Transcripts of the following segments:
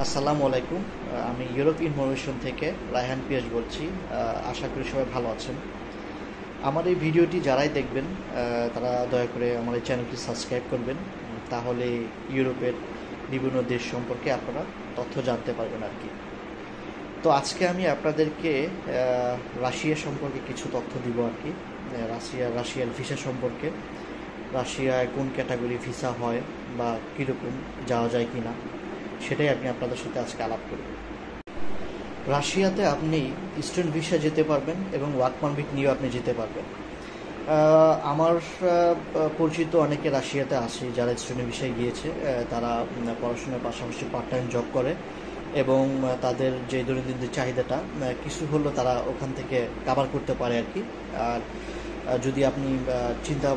আসসালামু আলাইকুম। আমি ইউরোপ ইনফরমেশন থেকে রায়হান পিয়াস বলছি। আশা করি সবাই ভালো আছেন। আমার এই ভিডিওটি যারাই দেখবেন তারা দয়া করে আমার এই চ্যানেলটি সাবস্ক্রাইব করবেন। তাহলে ইউরোপের বিভিন্ন দেশ সম্পর্কে আপনারা তথ্য জানতে পারবেন আর কি। তো আজকে আমি আপনাদেরকে রাশিয়া সম্পর্কে কিছু তথ্য দিব আর কি। রাশিয়ার ভিসা সম্পর্কে, রাশিয়ায় কোন ক্যাটাগরি ভিসা হয় বা কীরকম যাওয়া যায় কি না, সেটাই আমি আপনাদের সাথে আজকে আলাপ করব। রাশিয়াতে আপনি স্টুডেন্ট ভিসা যেতে পারবেন এবং ওয়ার্ক পারমিট নিয়েও আপনি যেতে পারবেন। আমার পরিচিত অনেকে রাশিয়াতে আসে যারা স্টুডেন্ট ভিসায় গিয়েছে। তারা পড়াশোনার পাশাপাশি পার্ট টাইম জব করে এবং তাদের যে দৈনন্দিন যে চাহিদাটা কিছু হলেও তারা ওখান থেকে কাভার করতে পারে আর কি। আর যদি আপনি চিন্তা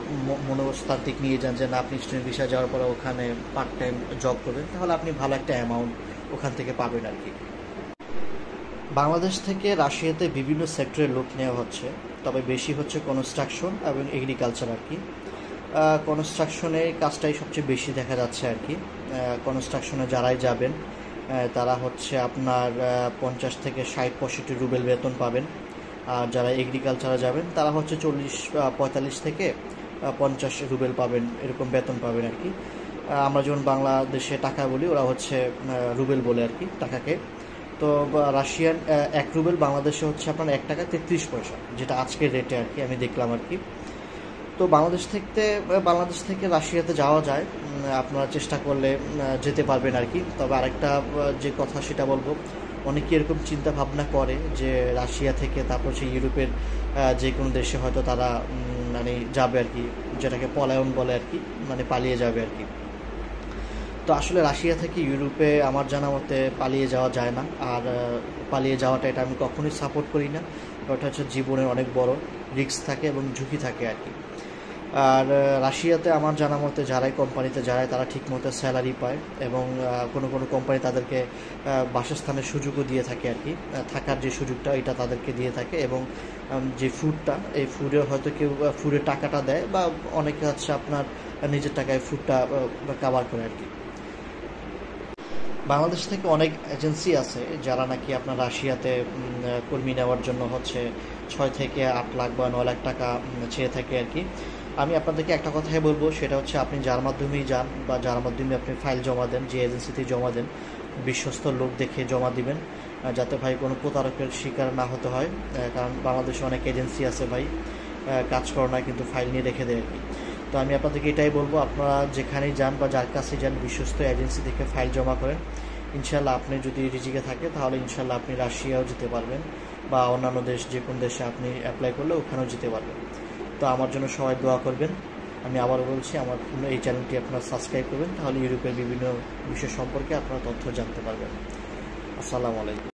মনোস্তার দিক নিয়ে যান যে না, আপনি স্টুডেন্ট ভিসা যাওয়ার পরে ওখানে পার্ট টাইম জব করবেন, তাহলে আপনি ভালো একটা অ্যামাউন্ট ওখান থেকে পাবেন আর কি। বাংলাদেশ থেকে রাশিয়াতে বিভিন্ন সেক্টরের লোক নেওয়া হচ্ছে, তবে বেশি হচ্ছে কনস্ট্রাকশন এবং এগ্রিকালচার আর কি। কনস্ট্রাকশনের কাজটাই সবচেয়ে বেশি দেখা যাচ্ছে আর কি। কনস্ট্রাকশনে যারাই যাবেন তারা হচ্ছে আপনার 50 থেকে 60-65 রুবেল বেতন পাবেন। আর যারা এগ্রিকালচারে যাবেন তারা হচ্ছে 40-45 থেকে 50 রুবেল পাবেন, এরকম বেতন পাবেন আর কি। আমরা যেমন বাংলাদেশে টাকা বলি, ওরা হচ্ছে রুবেল বলে আর কি টাকাকে। তো রাশিয়ান 1 রুবেল বাংলাদেশে হচ্ছে আপনার 1 টাকা 33 পয়সা, যেটা আজকের রেটে আর কি আমি দেখলাম আর কি। তো বাংলাদেশ থেকে রাশিয়াতে যাওয়া যায়, আপনারা চেষ্টা করলে যেতে পারবেন আর কি। তবে আরেকটা যে কথা সেটা বলবো, অনেকে এরকম চিন্তা ভাবনা করে যে রাশিয়া থেকে তারপর সেই ইউরোপের যে কোনো দেশে হয়তো তারা মানে যাবে আর কি, যেটাকে পলায়ন বলে আর কি, মানে পালিয়ে যাবে আর কি। তো আসলে রাশিয়া থেকে ইউরোপে আমার জানা মতে পালিয়ে যাওয়া যায় না। আর পালিয়ে যাওয়াটা এটা আমি কখনোই সাপোর্ট করি না। ওটা হচ্ছে জীবনের অনেক বড় রিস্ক থাকে এবং ঝুঁকি থাকে আর কি। আর রাশিয়াতে আমার জানা মতে যারাই কোম্পানিতে যায় তারা ঠিকমতো স্যালারি পায় এবং কোনো কোনো কোম্পানি তাদেরকে বাসস্থানের সুযোগও দিয়ে থাকে আর কি। থাকার যে সুযোগটা এটা তাদেরকে দিয়ে থাকে এবং যে ফুডটা, এই ফুডে হয়তো কেউ ফুডের টাকাটা দেয় বা অনেকে হচ্ছে আপনার নিজের টাকায় ফুডটা কাভার করে আর কি। বাংলাদেশ থেকে অনেক এজেন্সি আছে যারা নাকি আপনার রাশিয়াতে কর্মী নেওয়ার জন্য হচ্ছে 6 থেকে 8 লাখ বা 9 লাখ টাকা চেয়ে থাকে আর কি। আমি আপনাদেরকে একটা কথাই বলবো, সেটা হচ্ছে আপনি যার মাধ্যমেই যান বা যার মাধ্যমে আপনি ফাইল জমা দেন, যে এজেন্সিতে জমা দেন, বিশ্বস্ত লোক দেখে জমা দিবেন, যাতে ভাই কোনো প্রতারকের শিকার না হতে হয়। কারণ বাংলাদেশে অনেক এজেন্সি আছে ভাই, কাজ করে না কিন্তু ফাইল নিয়ে রেখে দেয় আর কি। তো আমি আপনাদেরকে এটাই বলবো, আপনারা যেখানেই যান বা যার কাছে যান বিশ্বস্ত এজেন্সি থেকে ফাইল জমা করেন। ইনশাল্লাহ আপনি যদি রিজিকে থাকে তাহলে ইনশাল্লাহ আপনি রাশিয়াও যেতে পারবেন বা অন্যান্য দেশ, যে কোন দেশে আপনি অ্যাপ্লাই করলে ওখানেও যেতে পারবেন। তো আমার জন্য সবাই দোয়া করবেন। আমি আবারও বলছি, আমার এই চ্যানেলটি আপনারা সাবস্ক্রাইব করবেন, তাহলে ইউরোপের বিভিন্ন বিষয় সম্পর্কে আপনারা তথ্য জানতে পারবেন। আসসালামু আলাইকুম।